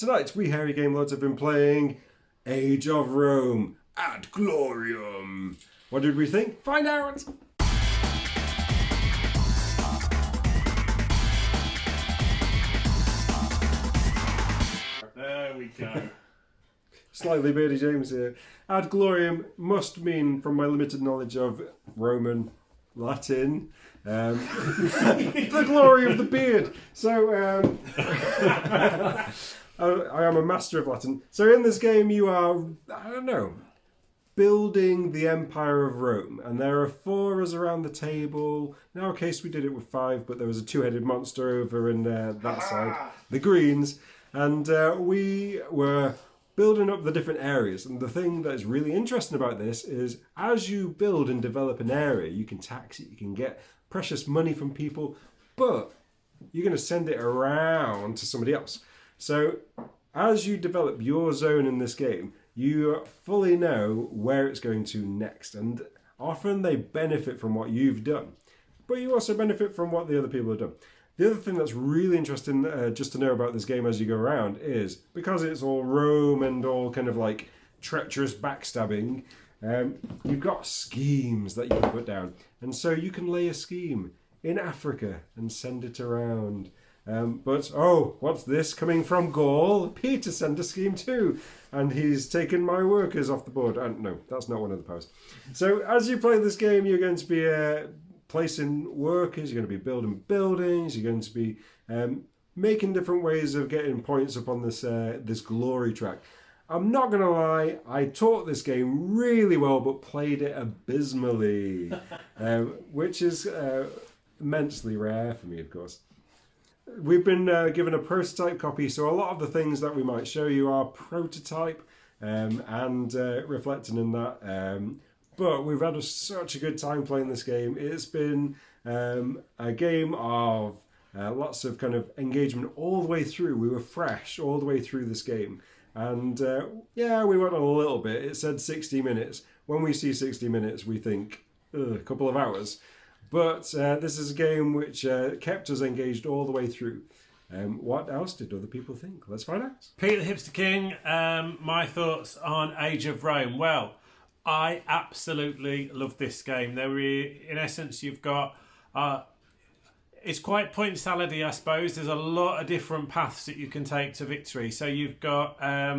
Tonight, we Hairy Game Lords have been playing Age of Rome ad gloriam. What did we think? Find out! There we go. Slightly Beardy James here. Ad gloriam must mean, from my limited knowledge of Roman Latin, the glory of the beard. So, I am a master of Latin. So in this game you are, building the Empire of Rome. And there are 4 of us around the table. In our case we did it with 5, but there was a 2-headed monster over in that side, the Greens. And we were building up the different areas. And the thing that is really interesting about this is as you build and develop an area, you can tax it, you can get precious money from people, but you're going to send it around to somebody else. So as you develop your zone in this game, you fully know where it's going to next. And often they benefit from what you've done, but you also benefit from what the other people have done. The other thing that's really interesting just to know about this game as you go around is, because it's all Rome and all kind of like treacherous backstabbing, you've got schemes that you can put down. And so you can lay a scheme in Africa and send it around. But, what's this coming from Gaul? Peter sent a scheme too, and he's taken my workers off the board. No, that's not one of the powers. So as you play this game, you're going to be placing workers, you're going to be building buildings, you're going to be making different ways of getting points up on this glory track. I'm not going to lie, I taught this game really well, but played it abysmally, which is immensely rare for me, of course. We've been given a prototype copy, so a lot of the things that we might show you are prototype and reflecting in that. But we've had such a good time playing this game. It's been a game of lots of kind of engagement all the way through. We were fresh all the way through this game. And we went on a little bit. It said 60 minutes. When we see 60 minutes, we think a couple of hours. But this is a game which kept us engaged all the way through. What else did other people think? Let's find out. Peter the Hipster King, my thoughts on Age of Rome. Well, I absolutely love this game. In essence, you've got... it's quite point salad-y, I suppose. There's a lot of different paths that you can take to victory. So you've got... at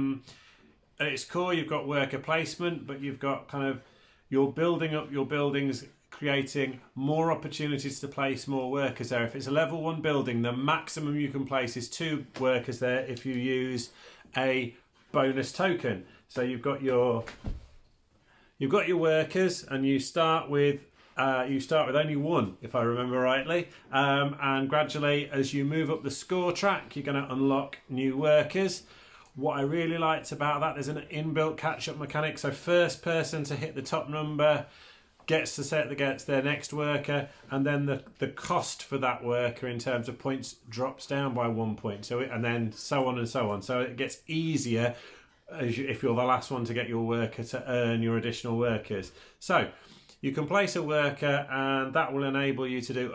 its core, you've got worker placement, but you've got kind of... You're building up your buildings, creating more opportunities to place more workers there. If it's a level 1 building, the maximum you can place is 2 workers there if you use a bonus token. So you've got your workers, and you start with only 1, if I remember rightly. And gradually, as you move up the score track, you're going to unlock new workers. What I really liked about that, there's an inbuilt catch-up mechanic. So first person to hit the top number gets their next worker, and then the cost for that worker in terms of points drops down by 1 point. And then so on and so on. So it gets easier if you're the last one to get your worker to earn your additional workers. So you can place a worker, and that will enable you to do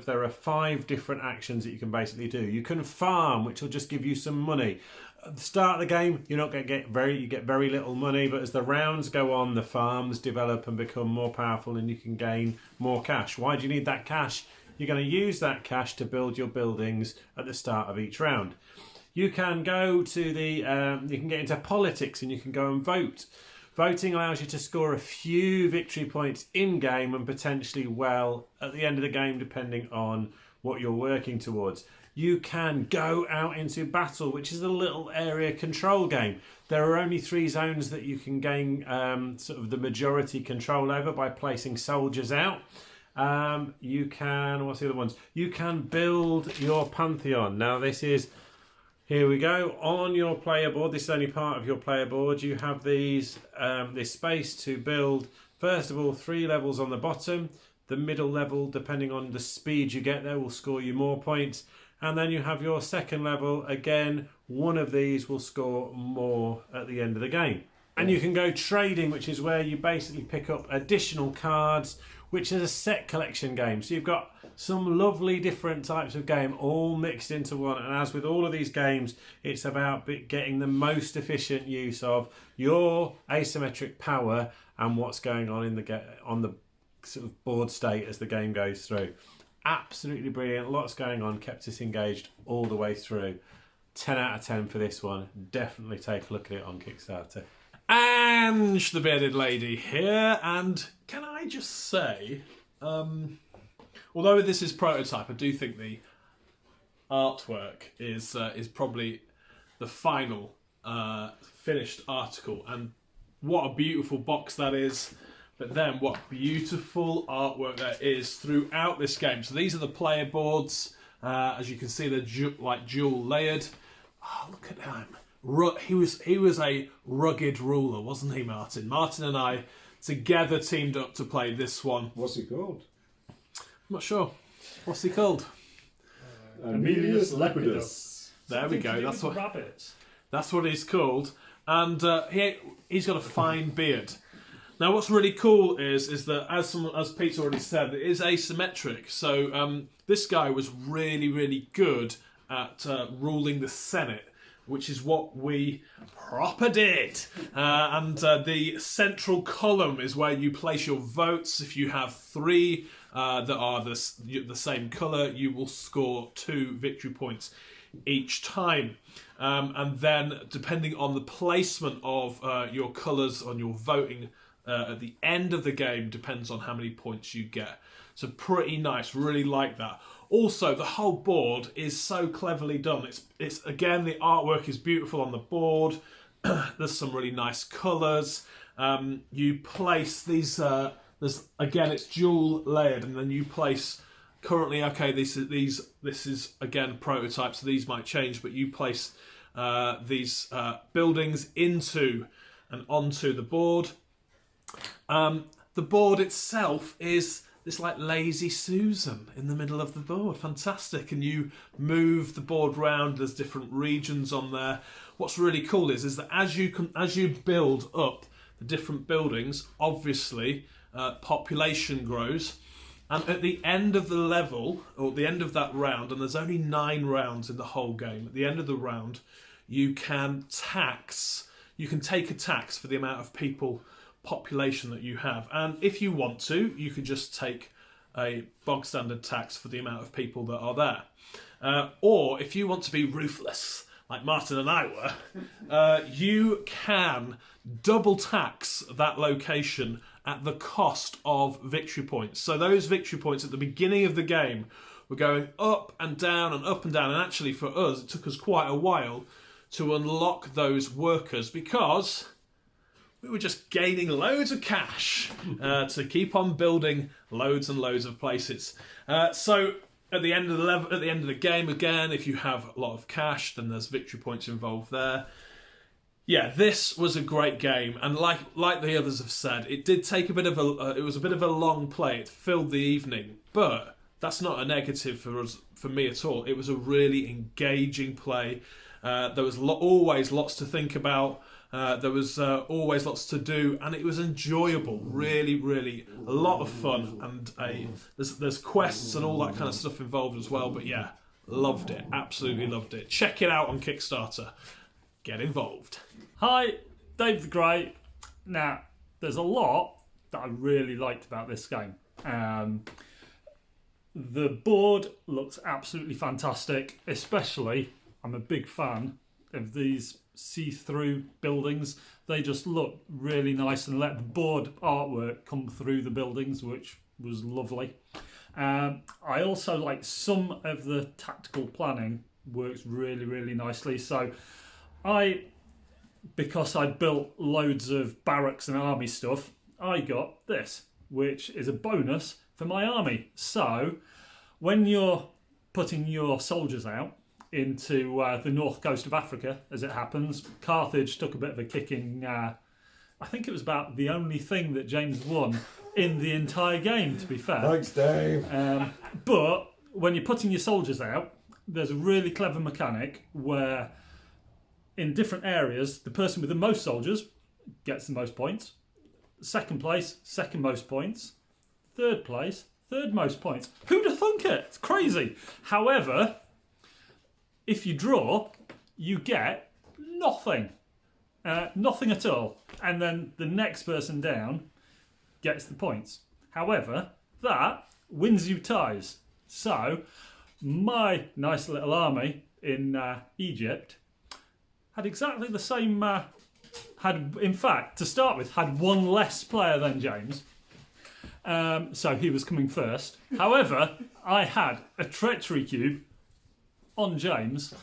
there are 5 different actions that you can basically do. You can farm, which will just give you some money. At the start of the game, you're not going to you get very little money, but as the rounds go on, the farms develop and become more powerful, and you can gain more cash. Why do you need that cash? You're going to use that cash to build your buildings at the start of each round. You can go to you can get into politics, and you can go and vote. Voting allows you to score a few victory points in-game and potentially at the end of the game, depending on what you're working towards. You can go out into battle, which is a little area control game. There are only 3 zones that you can gain sort of the majority control over by placing soldiers out. What's the other ones? You can build your pantheon. Now here we go. On your player board, this is only part of your player board, you have this space to build, first of all, 3 levels on the bottom. The middle level, depending on the speed you get there, will score you more points. And then you have your second level. Again, one of these will score more at the end of the game. And you can go trading, which is where you basically pick up additional cards which is a set collection game. So you've got some lovely different types of game all mixed into one. And as with all of these games, it's about getting the most efficient use of your asymmetric power and what's going on in the sort of board state as the game goes through. Absolutely brilliant. Lots going on. Kept us engaged all the way through. 10 out of 10 for this one. Definitely take a look at it on Kickstarter. Ange, the bearded lady here, and can I just say, although this is prototype, I do think the artwork is probably the final finished article, and what a beautiful box that is. But then what beautiful artwork there is throughout this game. So these are the player boards. As you can see, they're dual layered. Oh, look at him. He was a rugged ruler, wasn't he, Martin? Martin and I together teamed up to play this one. What's he called? I'm not sure. What's he called? Amelias Leopard. There we go. That's what. Rabbits. That's what he's called. And he's got a fine beard. Now, what's really cool is that, as Pete's already said, it is asymmetric. So this guy was really, really good at ruling the Senate, which is what we proper did. And the central column is where you place your votes. If you have 3 that are the same colour, you will score 2 victory points each time. And then, depending on the placement of your colours on your voting at the end of the game, depends on how many points you get. So pretty nice, really like that. Also, the whole board is so cleverly done. It's again, the artwork is beautiful on the board. There's some really nice colours. You place these. It's dual layered, and then you place. Currently, okay, this is again prototype, so these might change. But you place these buildings into and onto the board. The board itself is this like lazy Susan in the middle of the board. Fantastic. And you move the board round. There's different regions on there. What's really cool is that as you build up the different buildings, obviously population grows. And at the end of the level, or the end of that round, and there's only 9 rounds in the whole game, at the end of the round, you can take a tax for the amount of population that you have. And if you want to, you could just take a bog standard tax for the amount of people that are there. Or if you want to be ruthless, like Martin and I were, you can double tax that location at the cost of victory points. So those victory points at the beginning of the game were going up and down and up and down. And actually for us, it took us quite a while to unlock those workers because we were just gaining loads of cash to keep on building loads and loads of places. So at the end of the game, again, if you have a lot of cash, then there's victory points involved there. Yeah, this was a great game, and like the others have said, it did take a bit of it was a bit of a long play. It filled the evening, but that's not a negative for me at all. It was a really engaging play. There was always lots to think about. There was always lots to do, and it was enjoyable. Really, really a lot of fun, and there's quests and all that kind of stuff involved as well. But yeah, loved it. Absolutely loved it. Check it out on Kickstarter. Get involved. Hi, Dave the Grey. Now, there's a lot that I really liked about this game. The board looks absolutely fantastic, especially, I'm a big fan of these see-through buildings. They just look really nice and let the board artwork come through the buildings, which was lovely. I also like some of the tactical planning works really, really nicely. So because I built loads of barracks and army stuff, I got this, which is a bonus for my army. So when you're putting your soldiers out into the north coast of Africa, as it happens, Carthage took a bit of a kicking. I think it was about the only thing that James won in the entire game, to be fair. Thanks, Dave. But when you're putting your soldiers out, there's a really clever mechanic where in different areas, the person with the most soldiers gets the most points. Second place, second most points. third place, third most points. Who'd have thunk it? It's crazy. However, if you draw, you get nothing. Nothing at all. And then the next person down gets the points. However, that wins you ties. So, my nice little army in Egypt had exactly the same... had, in fact, to start with, had one less player than James. So he was coming first. However, I had a treachery cube on James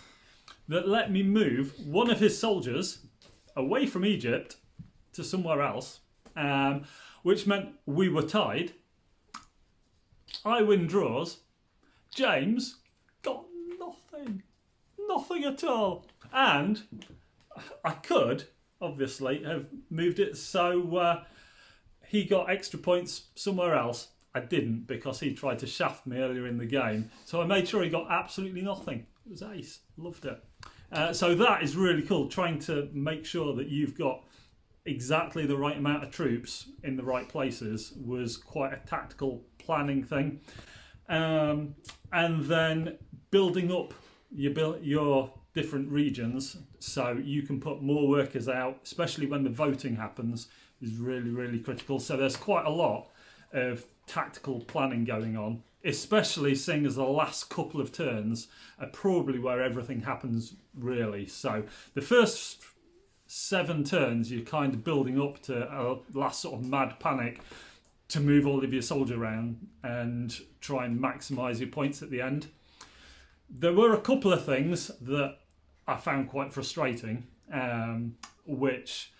that let me move one of his soldiers away from Egypt to somewhere else, which meant we were tied. I win draws. James got nothing at all. And I could, obviously, have moved it so he got extra points somewhere else. I didn't, because he tried to shaft me earlier in the game. So I made sure he got absolutely nothing. It was ace. Loved it. So that is really cool, trying to make sure that you've got exactly the right amount of troops in the right places was quite a tactical planning thing. And then building up your different regions so you can put more workers out, especially when the voting happens, is really, really critical. So there's quite a lot of tactical planning going on, especially seeing as the last couple of turns are probably where everything happens, really. So the first 7 turns you're kind of building up to a last sort of mad panic to move all of your soldiers around and try and maximise your points at the end. There were a couple of things that I found quite frustrating, which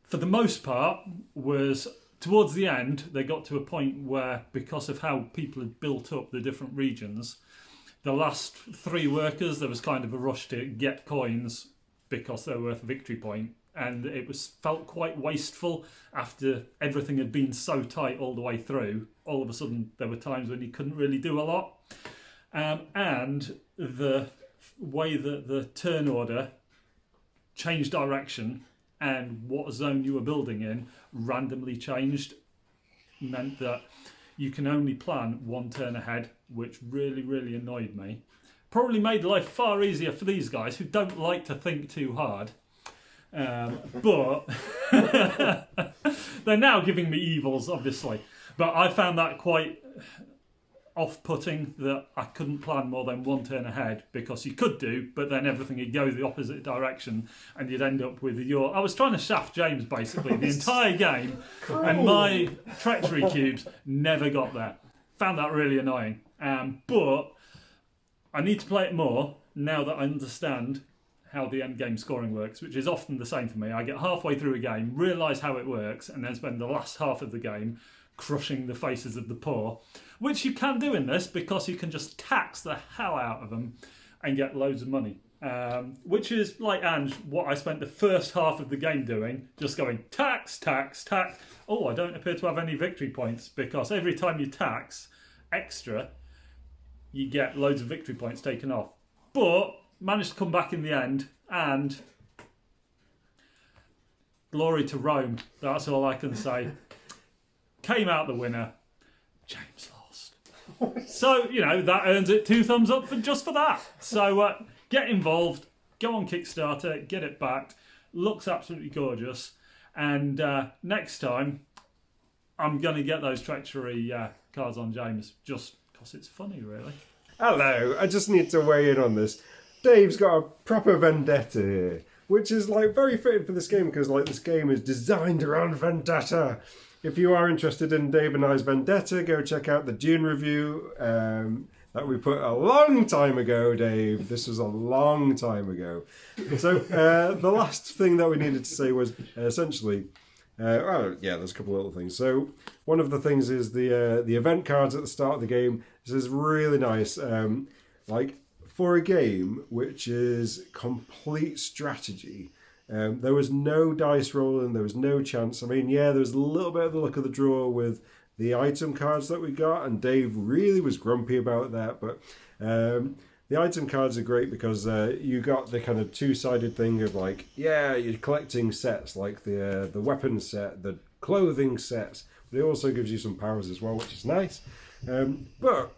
for the most part was towards the end. They got to a point where, because of how people had built up the different regions, the last 3 workers, there was kind of a rush to get coins because they were worth a victory point, and it felt quite wasteful after everything had been so tight all the way through. All of a sudden there were times when you couldn't really do a lot, and the way that the turn order changed direction and what zone you were building in randomly changed meant that you can only plan 1 turn ahead, which really, really annoyed me. Probably made life far easier for these guys who don't like to think too hard. But they're now giving me evils, obviously. But I found that quite off-putting, that I couldn't plan more than 1 turn ahead, because you could do, but then everything would go the opposite direction and you'd end up with I was trying to shaft James basically the entire game, and my treachery cubes never got there. Found that really annoying. But I need to play it more now that I understand how the end game scoring works, which is often the same for me. I get halfway through a game, realise how it works, and then spend the last half of the game crushing the faces of the poor, which you can do in this because you can just tax the hell out of them and get loads of money. Which is, like Ange, what I spent the first half of the game doing, just going tax, tax, tax. Oh, I don't appear to have any victory points, because every time you tax extra, you get loads of victory points taken off. But managed to come back in the end, and glory to Rome. That's all I can say. Came out the winner. James lost. So, that earns it 2 thumbs up just for that. So, get involved. Go on Kickstarter. Get it backed. Looks absolutely gorgeous. And next time, I'm going to get those treachery cards on James, just because it's funny, really. Hello, I just need to weigh in on this. Dave's got a proper vendetta here, which is very fitting for this game, because this game is designed around vendetta. If you are interested in Dave and I's vendetta, go check out the Dune review that we put a long time ago, Dave. This was a long time ago. So the last thing that we needed to say was essentially, there's a couple of little things. So one of the things is the event cards at the start of the game. This is really nice. For a game which is complete strategy, there was no dice rolling, there was no chance. I mean, there was a little bit of the luck of the draw with the item cards that we got, and Dave really was grumpy about that, but the item cards are great because you got the kind of 2-sided thing of you're collecting sets, like the weapon set, the clothing sets, but it also gives you some powers as well, which is nice. But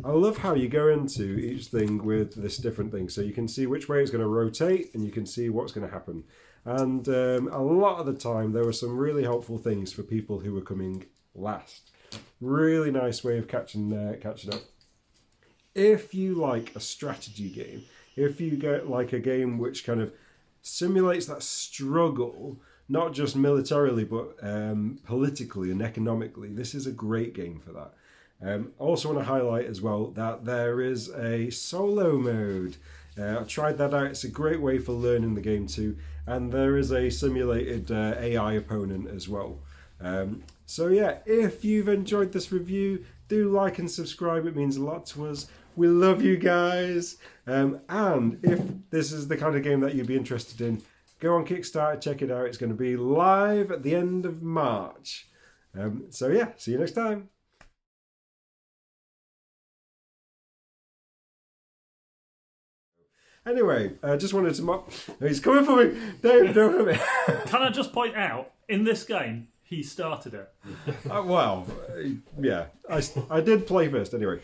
I love how you go into each thing with this different thing. So you can see which way it's going to rotate, and you can see what's going to happen. And a lot of the time, there were some really helpful things for people who were coming last. Really nice way of catching up. If you like a strategy game, if you get like a game which kind of simulates that struggle, not just militarily, but politically and economically, this is a great game for that. I also want to highlight as well that there is a solo mode. I tried that out. It's a great way for learning the game too. And there is a simulated AI opponent as well. So yeah, if you've enjoyed this review, do like and subscribe. It means a lot to us. We love you guys. And if this is the kind of game that you'd be interested in, go on Kickstarter, check it out. It's going to be live at the end of March. So yeah, see you next time. Anyway, I just wanted to... He's coming for me! Dave, don't hurt me! Can I just point out, in this game, he started it. Yeah, I did play first anyway.